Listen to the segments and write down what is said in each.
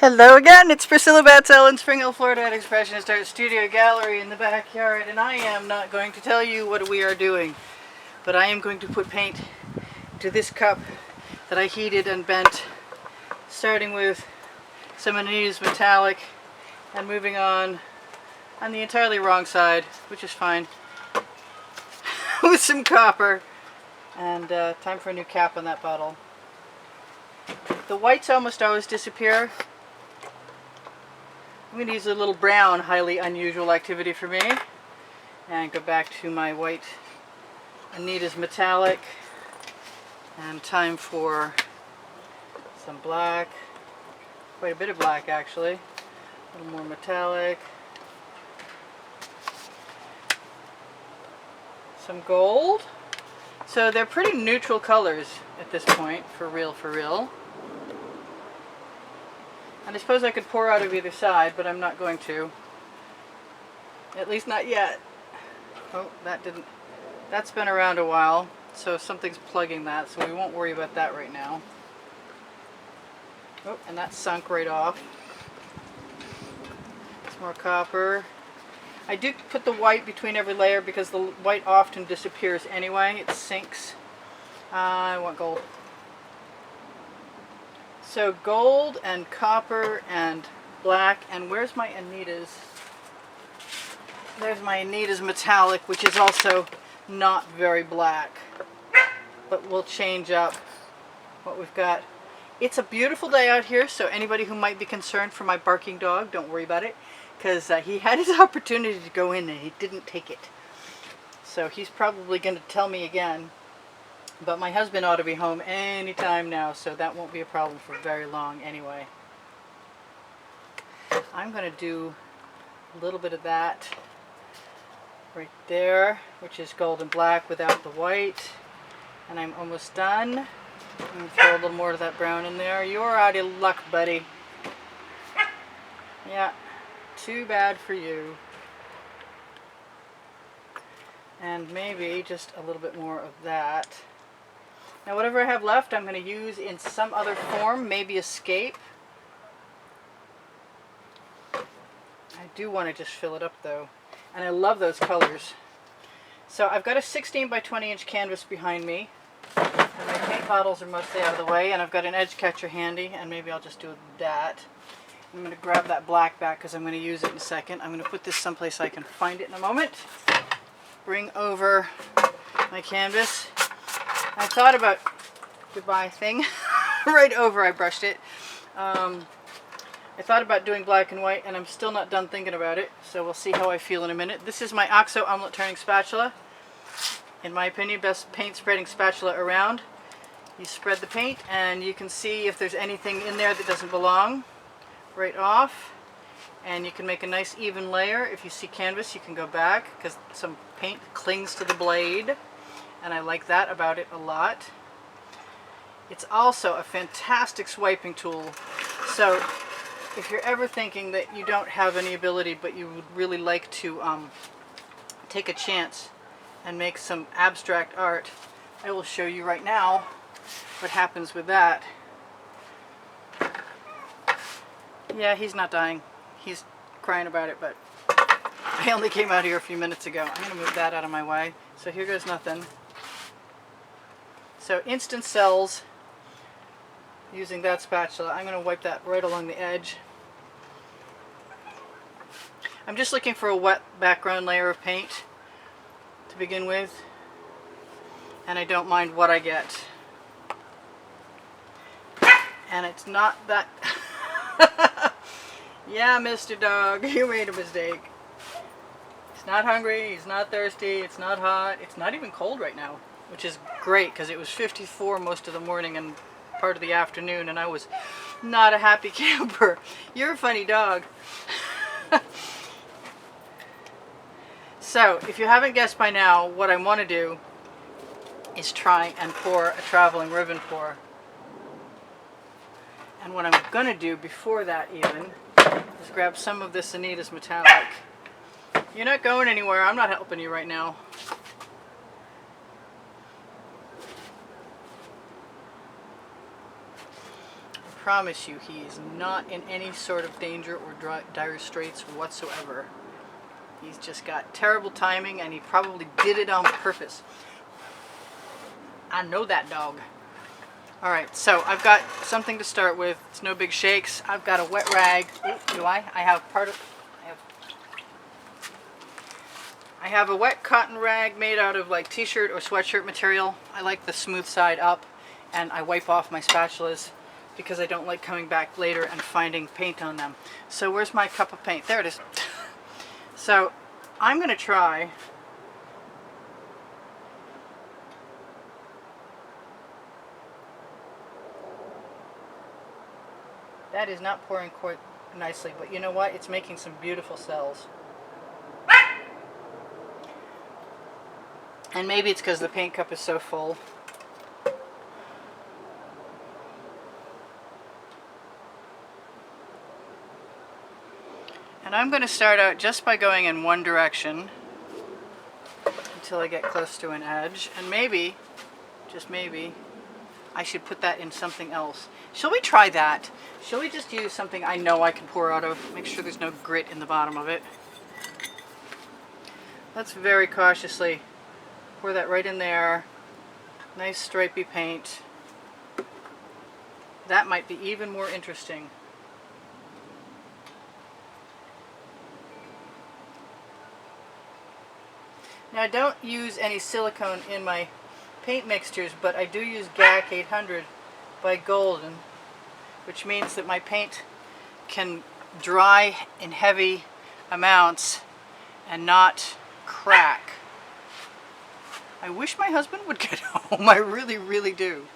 Hello again, it's Priscilla Batzell in Spring Hill, Florida at Expressionist Art Studio Gallery in the backyard, and I am not going to tell you what we are doing, but I am going to put paint to this cup that I heated and bent, starting with some Additives metallic and moving on the entirely wrong side, which is fine, with some copper, and time for a new cap on that bottle. The whites almost always disappear. I'm going to use a little brown, highly unusual activity for me, and go back to my white Additives metallic, and time for some black, quite a bit of black actually, a little more metallic, some gold. So they're pretty neutral colors at this point, for real. And I suppose I could pour out of either side, but I'm not going to. At least not yet. Oh, that's been around a while, so something's plugging that, so we won't worry about that right now. Oh, and that sunk right off. Some more copper. I do put the white between every layer because the white often disappears anyway. It sinks. I want gold. So gold and copper and black, and where's my Additives? There's my Additives metallic, which is also not very black, but we'll change up what we've got. It's a beautiful day out here, so anybody who might be concerned for my barking dog, don't worry about it, because he had his opportunity to go in and he didn't take it. So he's probably going to tell me again. But my husband ought to be home anytime now, so that won't be a problem for very long anyway. I'm going to do a little bit of that right there, which is gold and black without the white. And I'm almost done. I'm going to throw a little more of that brown in there. You're out of luck, buddy. Yeah, too bad for you. And maybe just a little bit more of that. Now whatever I have left I'm going to use in some other form, maybe escape. I do want to just fill it up though, and I love those colors. So I've got a 16 by 20 inch canvas behind me, and my paint bottles are mostly out of the way, and I've got an edge catcher handy, and maybe I'll just do that. I'm going to grab that black back because I'm going to use it in a second. I'm going to put this someplace I can find it in a moment. Bring over my canvas. I thought about goodbye thing right over, I brushed it. I thought about doing black and white, and I'm still not done thinking about it, so we'll see how I feel in a minute. This is my OXO omelet turning spatula. In my opinion, best paint spreading spatula around. You spread the paint and you can see if there's anything in there that doesn't belong right off, and you can make a nice even layer. If you see canvas, you can go back because some paint clings to the blade, and I like that about it a lot. It's also a fantastic swiping tool. So if you're ever thinking that you don't have any ability but you would really like to take a chance and make some abstract art, I will show you right now what happens with that. Yeah, he's not dying. He's crying about it, but I only came out here a few minutes ago. I'm going to move that out of my way. So here goes nothing. So instant cells using that spatula. I'm going to wipe that right along the edge. I'm just looking for a wet background layer of paint to begin with, and I don't mind what I get. And it's not that... Yeah, Mr. Dog, you made a mistake. He's not hungry, he's not thirsty, it's not hot, it's not even cold right now, which is great because it was 54 most of the morning and part of the afternoon, and I was not a happy camper. You're a funny dog. So, if you haven't guessed by now, what I want to do is try and pour a traveling ribbon pour. And what I'm going to do before that even is grab some of this Additives metallic. You're not going anywhere, I'm not helping you right now. promise you he is not in any sort of danger or dire straits whatsoever. He's just got terrible timing, and he probably did it on purpose. I know that dog. Alright, so I've got something to start with. It's no big shakes. I've got a wet rag. Ooh, do I? I have a wet cotton rag made out of like t-shirt or sweatshirt material. I like the smooth side up, and I wipe off my spatulas because I don't like coming back later and finding paint on them. So where's my cup of paint? There it is. So I'm going to try that is not pouring quite nicely, but you know what? It's making some beautiful cells. And maybe it's because the paint cup is so full. And I'm going to start out just by going in one direction until I get close to an edge. And maybe, just maybe, I should put that in something else. Shall we try that? Shall we just use something I know I can pour out of? Make sure there's no grit in the bottom of it. Let's very cautiously pour that right in there. Nice stripey paint. That might be even more interesting. Now I don't use any silicone in my paint mixtures, but I do use GAC 800 by Golden, which means that my paint can dry in heavy amounts and not crack. I wish my husband would get home. I really, really do.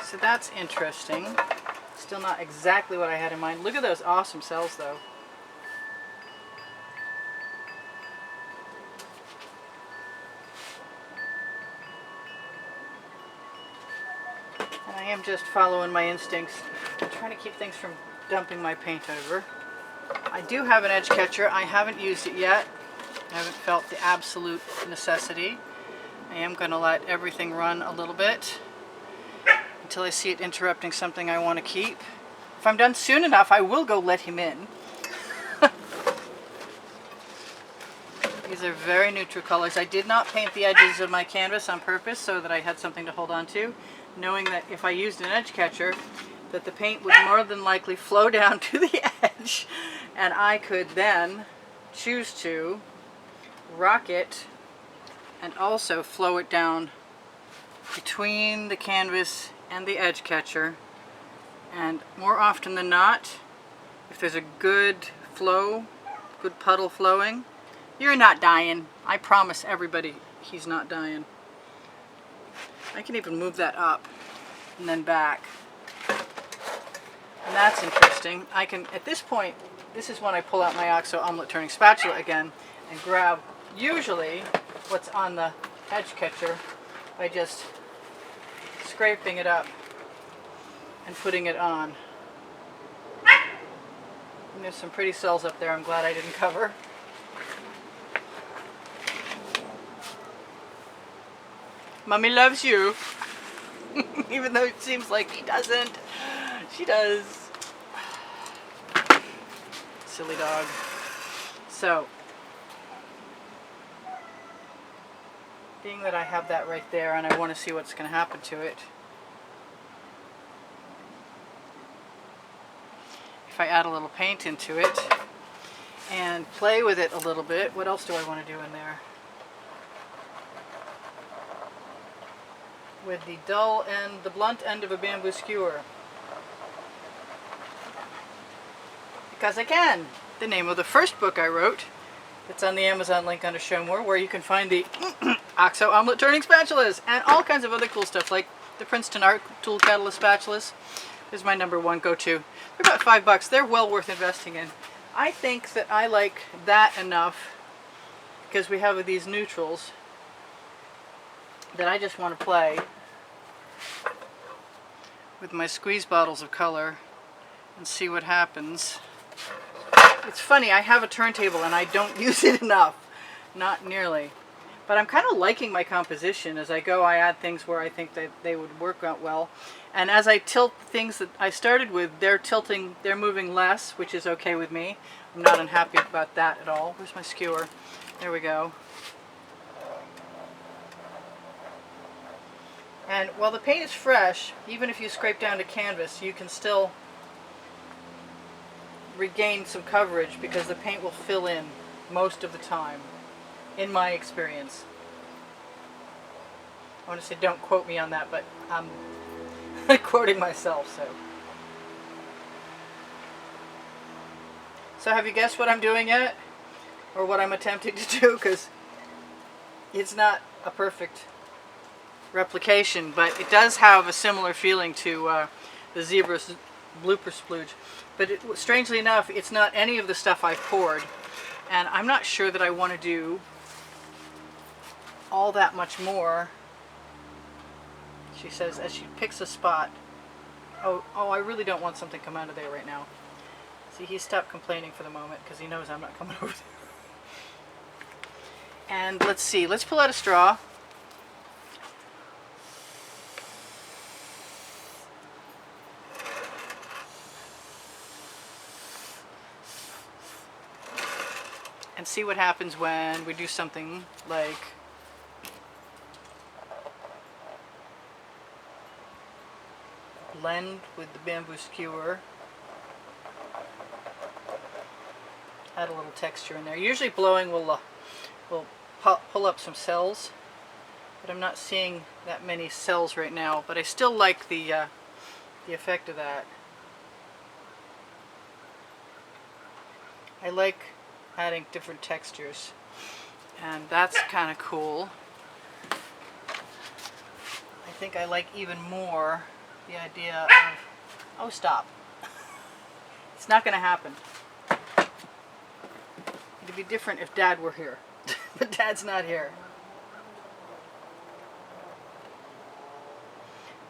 So that's interesting. Still not exactly what I had in mind. Look at those awesome cells, though. And I am just following my instincts. I'm trying to keep things from dumping my paint over. I do have an edge catcher. I haven't used it yet. I haven't felt the absolute necessity. I am going to let everything run a little bit until I see it interrupting something I want to keep. If I'm done soon enough, I will go let him in. These are very neutral colors. I did not paint the edges of my canvas on purpose so that I had something to hold on to, knowing that if I used an edge catcher, that the paint would more than likely flow down to the edge, and I could then choose to rock it and also flow it down between the canvas and the edge catcher. And more often than not, if there's a good flow, good puddle flowing, you're not dying. I promise everybody he's not dying. I can even move that up and then back. And that's interesting. I can, at this point, this is when I pull out my OXO omelet turning spatula again and grab usually what's on the edge catcher by just scraping it up and putting it on. And there's some pretty cells up there I'm glad I didn't cover. Mommy loves you. Even though it seems like she doesn't. She does. Silly dog. So, being that I have that right there and I want to see what's going to happen to it, if I add a little paint into it and play with it a little bit, what else do I want to do in there? With the dull end, the blunt end of a bamboo skewer. Because I can. The name of the first book I wrote, it's on the Amazon link under Show More, where you can find the OXO omelet turning spatulas and all kinds of other cool stuff like the Princeton Art Tool Catalyst spatulas. Is my #1 go-to. They're about $5. They're well worth investing in. I think that I like that enough, because we have these neutrals, that I just want to play with my squeeze bottles of color and see what happens. It's funny, I have a turntable and I don't use it enough. Not nearly. But I'm kind of liking my composition. As I go, I add things where I think that they would work out well. And as I tilt things that I started with, they're moving less, which is okay with me. I'm not unhappy about that at all. Where's my skewer? There we go. And while the paint is fresh, even if you scrape down to canvas, you can still regain some coverage because the paint will fill in most of the time, in my experience. I want to say don't quote me on that, but I'm quoting myself. So have you guessed what I'm doing yet? Or what I'm attempting to do? Because it's not a perfect replication, but it does have a similar feeling to the Zebra's blooper splooge. But strangely enough, it's not any of the stuff I've poured, and I'm not sure that I want to do all that much more. She says as she picks a spot. Oh, I really don't want something come out of there right now. See, he stopped complaining for the moment because he knows I'm not coming over there. And let's see, let's pull out a straw. And see what happens when we do something like blend with the bamboo skewer. Add a little texture in there. Usually blowing will pull up some cells, but I'm not seeing that many cells right now. But I still like the effect of that. I like adding different textures, and that's kind of cool. I think I like even more the idea of, oh stop, it's not going to happen. It'd be different if Dad were here, but Dad's not here.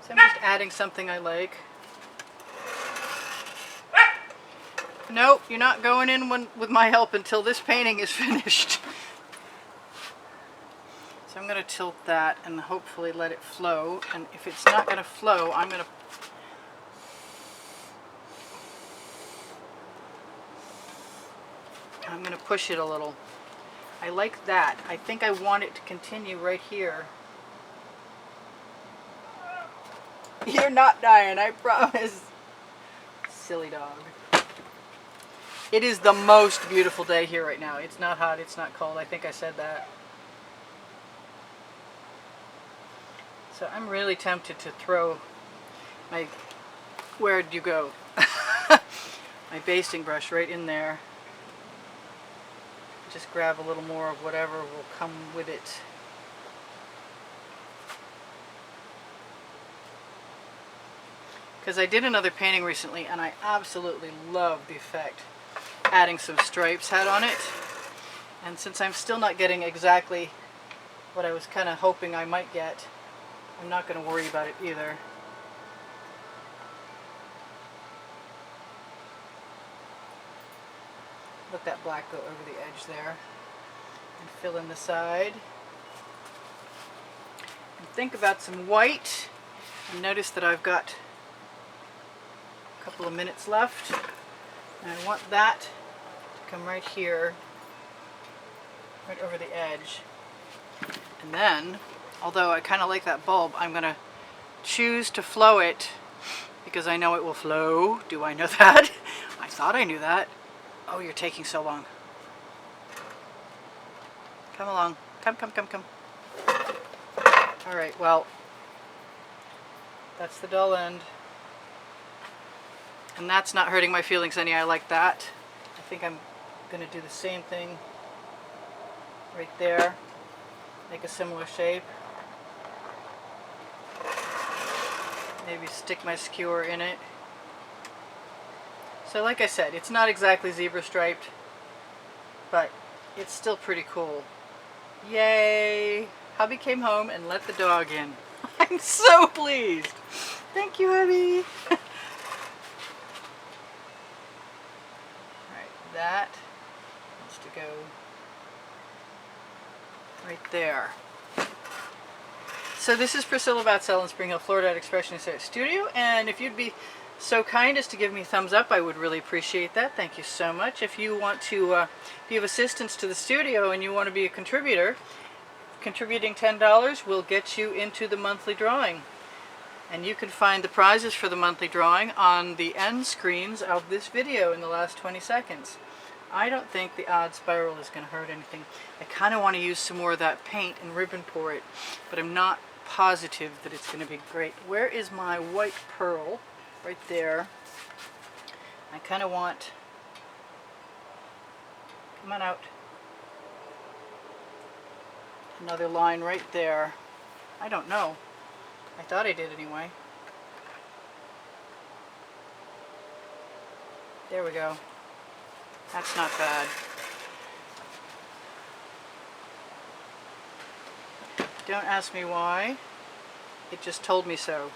So I'm just adding something I like. Nope, you're not going in with my help until this painting is finished. So I'm going to tilt that and hopefully let it flow. And if it's not going to flow, I'm going to push it a little. I like that. I think I want it to continue right here. You're not dying, I promise. Silly dog. It is the most beautiful day here right now. It's not hot, it's not cold. I think I said that. So I'm really tempted to throw my, where'd you go? My basting brush right in there. Just grab a little more of whatever will come with it. Because I did another painting recently and I absolutely love the effect adding some stripes had on it. And since I'm still not getting exactly what I was kind of hoping I might get, I'm not going to worry about it either. Let that black go over the edge there. And fill in the side. And think about some white. And notice that I've got a couple of minutes left. And I want that to come right here, right over the edge. And then, although I kind of like that bulb, I'm going to choose to flow it because I know it will flow. Do I know that? I thought I knew that. Oh, you're taking so long. Come along. Come. Alright, well, that's the dull end. And that's not hurting my feelings any. I like that. I think I'm going to do the same thing right there. Make a similar shape. Maybe stick my skewer in it. So like I said, it's not exactly zebra striped, but it's still pretty cool. Yay! Hubby came home and let the dog in. I'm so pleased. Thank you, hubby. Alright, that wants to go right there. So this is Priscilla Batzell in Spring Hill, Florida at Expressionist Art Studio, and if you'd be so kind as to give me a thumbs up, I would really appreciate that. Thank you so much. If you want to be of assistance to the studio and you want to be a contributor, contributing $10 will get you into the monthly drawing. And you can find the prizes for the monthly drawing on the end screens of this video in the last 20 seconds. I don't think the odd spiral is going to hurt anything. I kind of want to use some more of that paint and ribbon pour it, but I'm not positive that it's going to be great. Where is my white pearl? Right there. I kind of want, come on out, another line right there. I don't know. I thought I did anyway. There we go. That's not bad. Don't ask me why. It just told me so.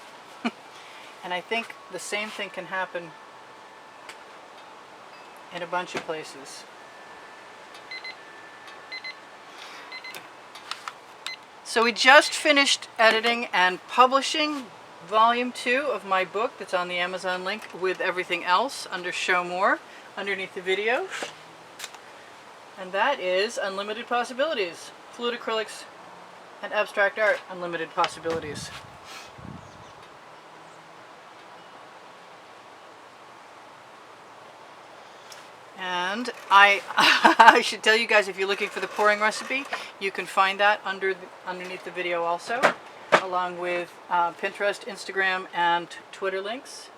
And I think the same thing can happen in a bunch of places. So we just finished editing and publishing volume 2 of my book that's on the Amazon link with everything else under Show More underneath the video. And that is Unlimited Possibilities. Fluid Acrylics and Abstract Art, Unlimited Possibilities. And I should tell you guys, if you're looking for the pouring recipe, you can find that underneath the video also, along with Pinterest, Instagram, and Twitter links.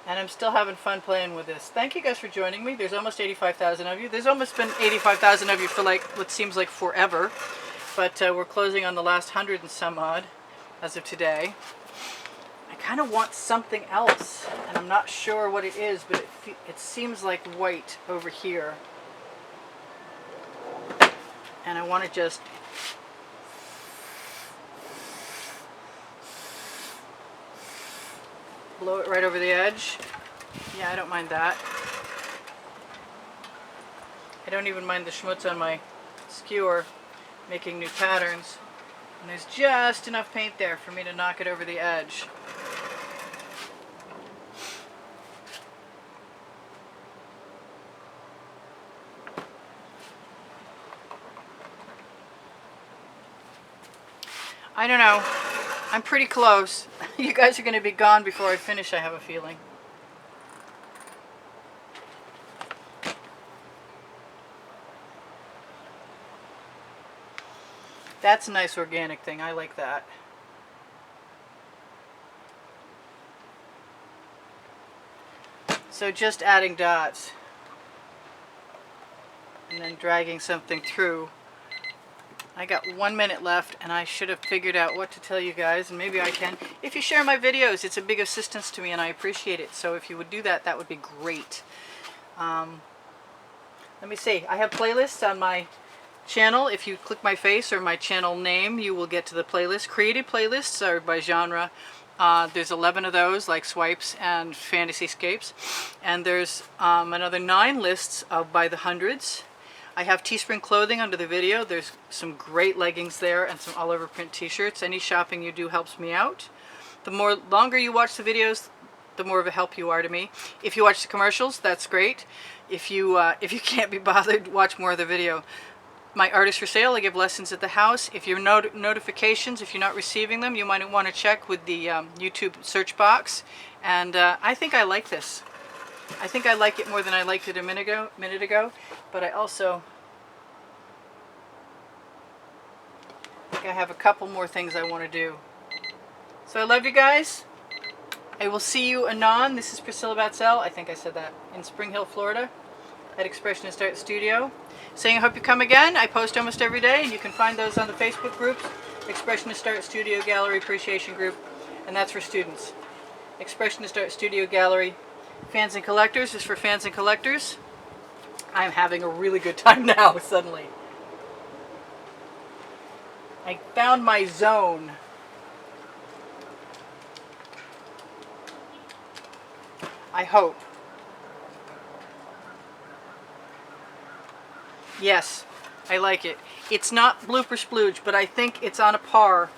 And I'm still having fun playing with this. Thank you guys for joining me. There's almost 85,000 of you. There's almost been 85,000 of you for like what seems like forever. But we're closing on the last 100 and some odd as of today. I kind of want something else, and I'm not sure what it is, but it seems like white over here. And I want to just blow it right over the edge. Yeah, I don't mind that. I don't even mind the schmutz on my skewer making new patterns. And there's just enough paint there for me to knock it over the edge. I don't know. I'm pretty close. You guys are going to be gone before I finish, I have a feeling. That's a nice organic thing. I like that. So just adding dots and then dragging something through. I got 1 minute left, and I should have figured out what to tell you guys, and maybe I can. If you share my videos, it's a big assistance to me, and I appreciate it. So if you would do that, that would be great. Let me see. I have playlists on my channel. If you click my face or my channel name, you will get to the playlist. Created playlists are by genre. There's 11 of those, like swipes and fantasyscapes. And there's another 9 lists by the hundreds. I have Teespring clothing under the video. There's some great leggings there and some all over print t-shirts. Any shopping you do helps me out. The longer you watch the videos, the more of a help you are to me. If you watch the commercials, that's great. If you can't be bothered, watch more of the video. My art is for sale. I give lessons at the house. If your notifications, if you're not receiving them, you might want to check with the YouTube search box. And I think I like this. I think I like it more than I liked it a minute ago, but I also think I have a couple more things I want to do. So I love you guys. I will see you anon. This is Priscilla Batzell, I think I said that, in Spring Hill, Florida at Expressionist Art Studio. Saying I hope you come again. I post almost every day, and you can find those on the Facebook groups. Expressionist Art Studio Gallery Appreciation Group, and that's for students. Expressionist Art Studio Gallery. Fans and Collectors is for fans and collectors. I'm having a really good time now, suddenly. I found my zone. I hope. Yes, I like it. It's not blooper splooge, but I think it's on a par